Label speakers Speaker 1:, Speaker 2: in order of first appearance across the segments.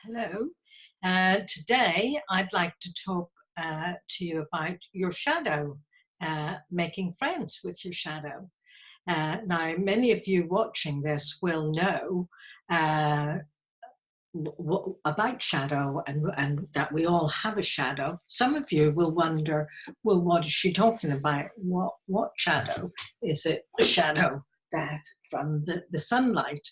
Speaker 1: Hello. Today I'd like to talk to you about your shadow, making friends with your shadow. Now, many of you watching this will know uh, about shadow and that we all have a shadow. Some of you will wonder, well, what is she talking about? What shadow? Is it a shadow that from the sunlight?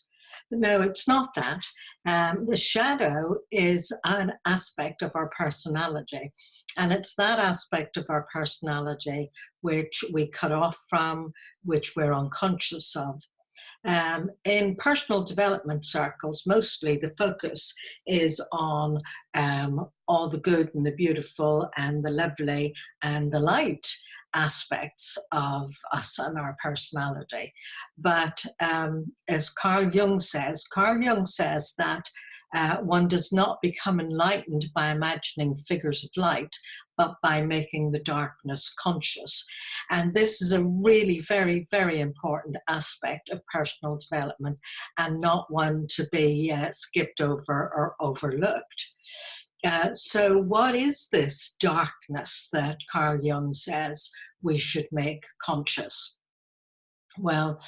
Speaker 1: No, it's not that. The shadow is an aspect of our personality, and it's that aspect of our personality which we cut off from, which we're unconscious of. In personal development circles, mostly the focus is on all the good and the beautiful and the lovely and the light aspects of us and our personality. But as Carl Jung says that one does not become enlightened by imagining figures of light, but by making the darkness conscious. And this is a really very, very important aspect of personal development and not one to be skipped over or overlooked. So what is this darkness that Carl Jung says we should make conscious? Well,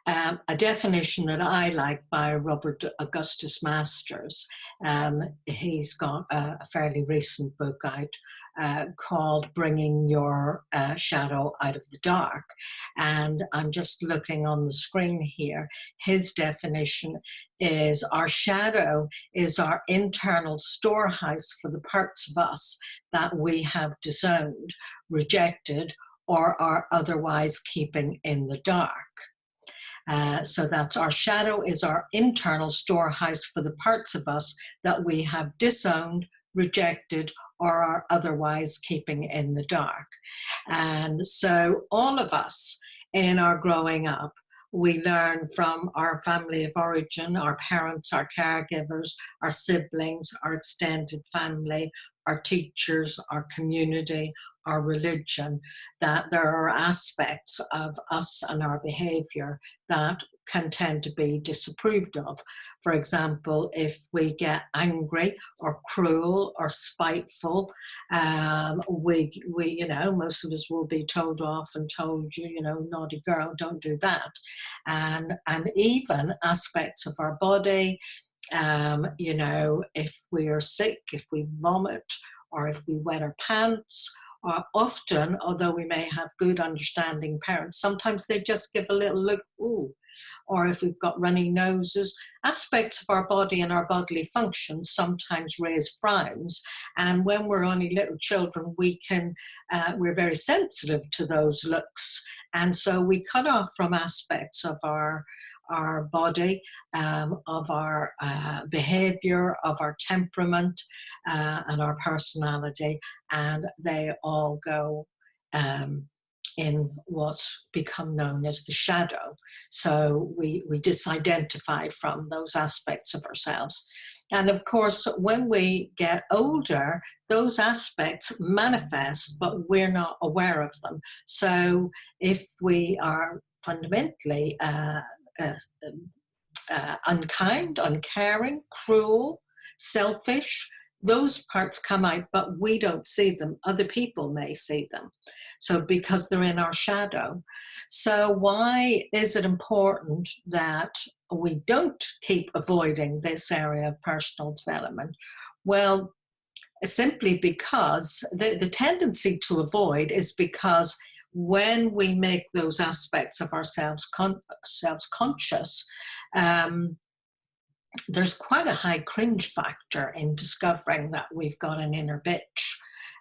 Speaker 1: a definition that I like by Robert Augustus Masters. He's got a fairly recent book out called Bringing Your Shadow Out of the Dark. And I'm just looking on the screen here. His definition is our shadow is our internal storehouse for the parts of us that we have disowned, rejected, or are otherwise keeping in the dark. So that's our shadow is our internal storehouse for the parts of us that we have disowned, rejected, or are otherwise keeping in the dark. And so all of us in our growing up, we learn from our family of origin, our parents, our caregivers, our siblings, our extended family, our teachers, our community, our religion, that there are aspects of us and our behavior that can tend to be disapproved of. For example, if we get angry or cruel or spiteful, most of us will be told off and told, naughty girl, don't do that. And even aspects of our body, if we are sick, if we vomit, or if we wet our pants, or often, although we may have good understanding parents, sometimes they just give a little look, ooh, or if we've got runny noses, aspects of our body and our bodily functions sometimes raise frowns. And when we're only little children, we're very sensitive to those looks. And so we cut off from aspects of our body, of our behavior, of our temperament, and our personality, and they all go in what's become known as the shadow. So we disidentify from those aspects of ourselves. And of course, when we get older, those aspects manifest, but we're not aware of them. So if we are fundamentally unkind, uncaring, cruel, selfish, those parts come out, but we don't see them. Other people may see them. So because they're in our shadow. So why is it important that we don't keep avoiding this area of personal development? Well, simply because the tendency to avoid is because when we make those aspects of ourselves conscious, there's quite a high cringe factor in discovering that we've got an inner bitch,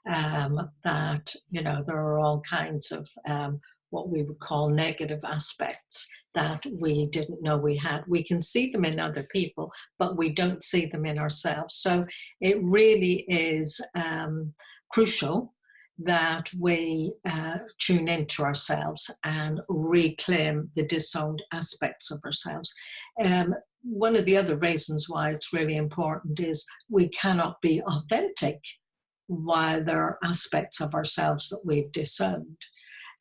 Speaker 1: that, there are all kinds of what we would call negative aspects that we didn't know we had. We can see them in other people, but we don't see them in ourselves. So it really is crucial that we tune into ourselves and reclaim the disowned aspects of ourselves. One of the other reasons why it's really important is we cannot be authentic while there are aspects of ourselves that we've disowned.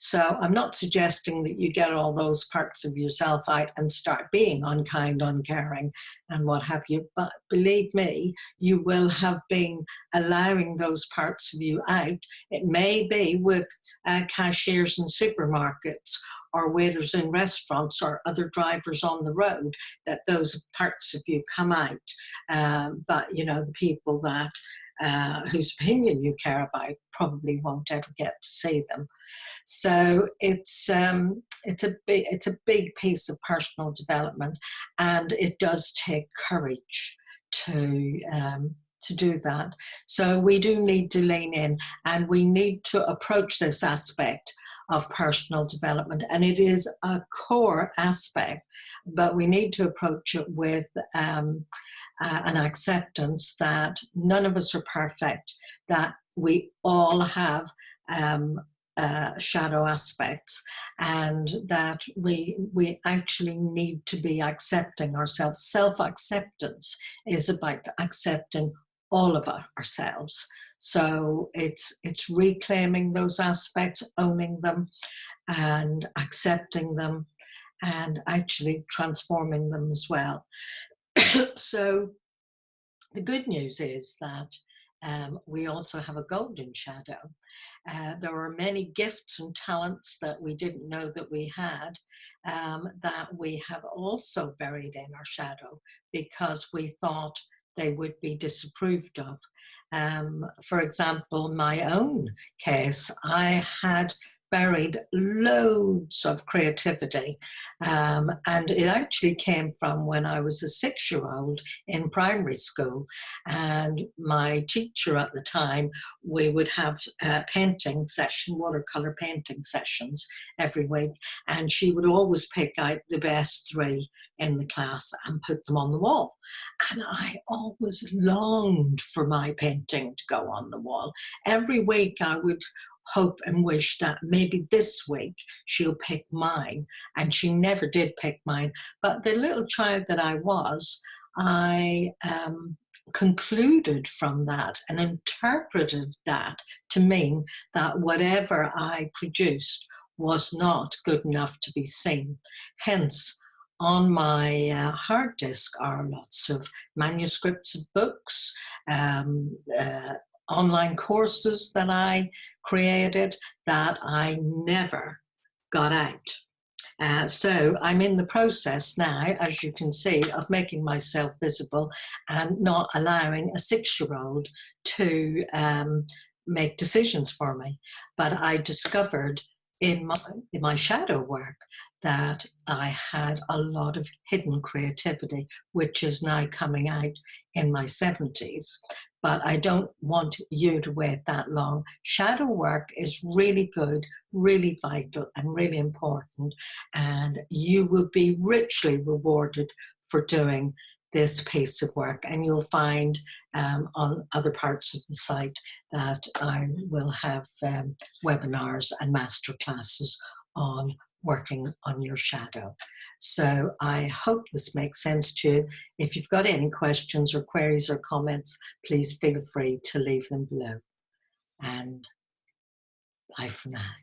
Speaker 1: So I'm not suggesting that you get all those parts of yourself out and start being unkind, uncaring, and what have you. But believe me, you will have been allowing those parts of you out. It may be with cashiers in supermarkets or waiters in restaurants or other drivers on the road that those parts of you come out. But, you know, the people that whose opinion you care about probably won't ever get to see them. So it's a big piece of personal development, and it does take courage to do that. So we do need to lean in, and we need to approach this aspect of personal development, and it is a core aspect, but we need to approach it with an acceptance that none of us are perfect, that we all have shadow aspects, and that we actually need to be accepting ourselves. Self-acceptance is about accepting all of ourselves. So it's reclaiming those aspects, owning them, and accepting them, and actually transforming them as well. So the good news is that we also have a golden shadow. There are many gifts and talents that we didn't know that we had, that we have also buried in our shadow because we thought they would be disapproved of. For example, my own case, I had buried loads of creativity, and it actually came from when I was a 6-year-old in primary school, and my teacher at the time, we would have painting session, watercolor painting sessions every week, and she would always pick out the best 3 in the class and put them on the wall. And I always longed for my painting to go on the wall. Every week I would hope and wish that maybe this week she'll pick mine, and she never did pick mine. But the little child that I was, I concluded from that and interpreted that to mean that whatever I produced was not good enough to be seen. Hence, on my hard disk are lots of manuscripts of books, online courses that I created that I never got out. So I'm in the process now, as you can see, of making myself visible and not allowing a 6-year-old to make decisions for me. But I discovered in my shadow work that I had a lot of hidden creativity, which is now coming out in my 70s. But I don't want you to wait that long. Shadow work is really good, really vital, and really important, and you will be richly rewarded for doing this piece of work. And you'll find on other parts of the site that I will have webinars and masterclasses on working on your shadow. So I hope this makes sense to you. If you've got any questions or queries or comments, please feel free to leave them below. And bye for now.